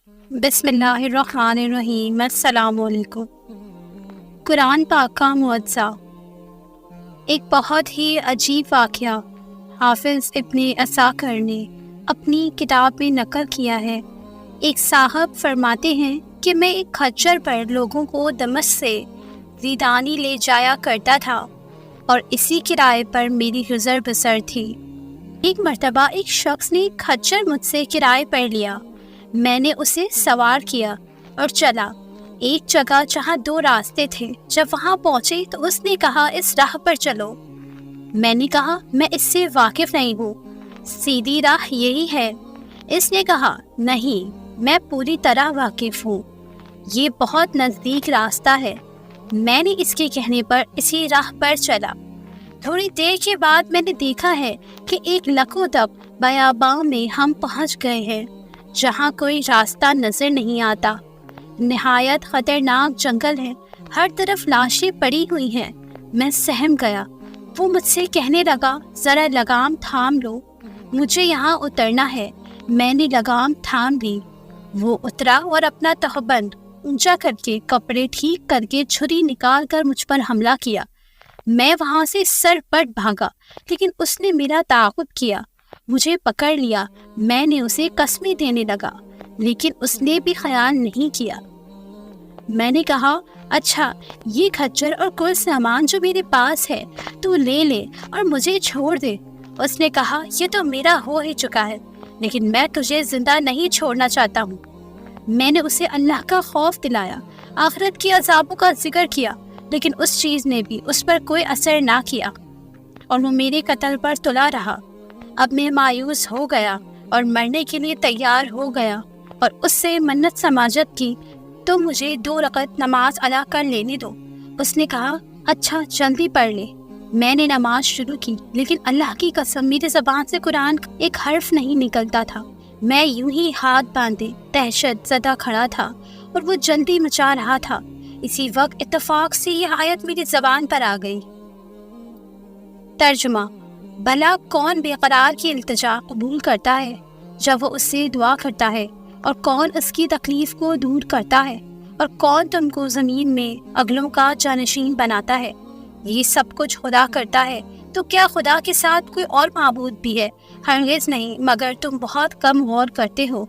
بسم اللہ الرحمن الرحیم۔ السلام علیکم۔ قرآن پاک کا معجزہ۔ ایک بہت ہی عجیب واقعہ حافظ ابن عساکر نے اپنی کتاب میں نقل کیا ہے۔ ایک صاحب فرماتے ہیں کہ میں ایک کھچر پر لوگوں کو دمشق سے زیدانی لے جایا کرتا تھا اور اسی کرائے پر میری گزر بسر تھی۔ ایک مرتبہ ایک شخص نے ایک کھچر مجھ سے کرائے پر لیا۔ میں نے اسے سوار کیا اور چلا ایک جگہ جہاں دو راستے تھے۔ جب وہاں پہنچے تو اس نے کہا اس راہ پر چلو۔ میں نے کہا میں اس سے واقف نہیں ہوں، سیدھی راہ یہی ہے۔ اس نے کہا نہیں، میں پوری طرح واقف ہوں، یہ بہت نزدیک راستہ ہے۔ میں نے اس کے کہنے پر اسی راہ پر چلا۔ تھوڑی دیر کے بعد میں نے دیکھا ہے کہ ایک لکودب بیاباں میں ہم پہنچ گئے ہیں جہاں کوئی راستہ نظر نہیں آتا۔ نہایت خطرناک جنگل ہے، ہر طرف لاشیں پڑی ہوئی ہیں۔ میں سہم گیا۔ وہ مجھ سے کہنے لگا ذرا لگام تھام لو، مجھے یہاں اترنا ہے۔ میں نے لگام تھام لی۔ وہ اترا اور اپنا تہبند اونچا کر کے کپڑے ٹھیک کر کے چھری نکال کر مجھ پر حملہ کیا۔ میں وہاں سے سر پٹ بھاگا، لیکن اس نے میرا تعاقب کیا، مجھے پکڑ لیا۔ میں نے اسے قسمیں دینے لگا، لیکن اس نے بھی خیال نہیں کیا۔ میں نے کہا اچھا، یہ کھچر اور کل سامان جو میرے پاس ہے تو لے لے اور مجھے چھوڑ دے۔ اس نے کہا یہ تو میرا ہو ہی چکا ہے، لیکن میں تجھے زندہ نہیں چھوڑنا چاہتا ہوں۔ میں نے اسے اللہ کا خوف دلایا، آخرت کے عذابوں کا ذکر کیا، لیکن اس چیز نے بھی اس پر کوئی اثر نہ کیا اور وہ میرے قتل پر تلا رہا۔ اب میں مایوس ہو گیا اور مرنے کے لیے تیار ہو گیا اور اس سے منت سماجت کی تو مجھے 2 رکعت نماز ادا کر لینے دو۔ اس نے کہا اچھا، جلدی پڑھ لے۔ میں نے نماز شروع کی، لیکن اللہ کی قسم میری زبان سے قرآن کا ایک حرف نہیں نکلتا تھا۔ میں یوں ہی ہاتھ باندھے دہشت زدہ کھڑا تھا اور وہ جلدی مچا رہا تھا۔ اسی وقت اتفاق سے یہ آیت میری زبان پر آ گئی۔ ترجمہ: بھلا کون بے قرار کی التجا قبول کرتا ہے جب وہ اس سے دعا کرتا ہے، اور کون اس کی تکلیف کو دور کرتا ہے، اور کون تم کو زمین میں اگلوں کا جانشین بناتا ہے؟ یہ سب کچھ خدا کرتا ہے، تو کیا خدا کے ساتھ کوئی اور معبود بھی ہے؟ ہرگز نہیں، مگر تم بہت کم غور کرتے ہو۔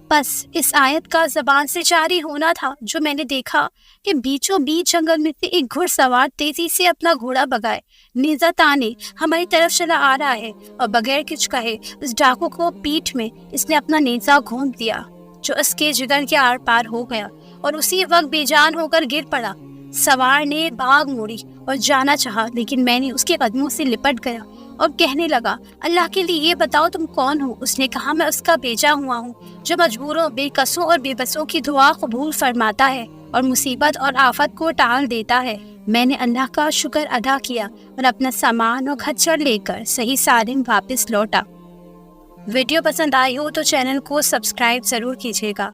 بس اس آیت کا زبان سے جاری ہونا تھا جو میں نے دیکھا کہ بیچوں بیچ جنگل میں سے ایک گھڑ سوار تیزی سے اپنا گھوڑا بگائے نیزہ تانے ہماری طرف چلا آ رہا ہے، اور بغیر کچھ کہے اس ڈاکو کو پیٹھ میں اس نے اپنا نیزہ گھونپ دیا جو اس کے جگر کے آر پار ہو گیا اور اسی وقت بے جان ہو کر گر پڑا۔ سوار نے بھاگ موڑی اور جانا چاہا، لیکن میں نے اس کے قدموں سے لپٹ گیا اور کہنے لگا اللہ کے لیے یہ بتاؤ تم کون ہو؟ اس نے کہا میں اس کا بھیجا ہوا ہوں جو مجبوروں، بے کسوں اور بے بسوں کی دعا قبول فرماتا ہے اور مصیبت اور آفت کو ٹال دیتا ہے۔ میں نے اللہ کا شکر ادا کیا اور اپنا سامان اور کھچر لے کر صحیح سالم واپس لوٹا۔ ویڈیو پسند آئی ہو تو چینل کو سبسکرائب ضرور کیجیے گا۔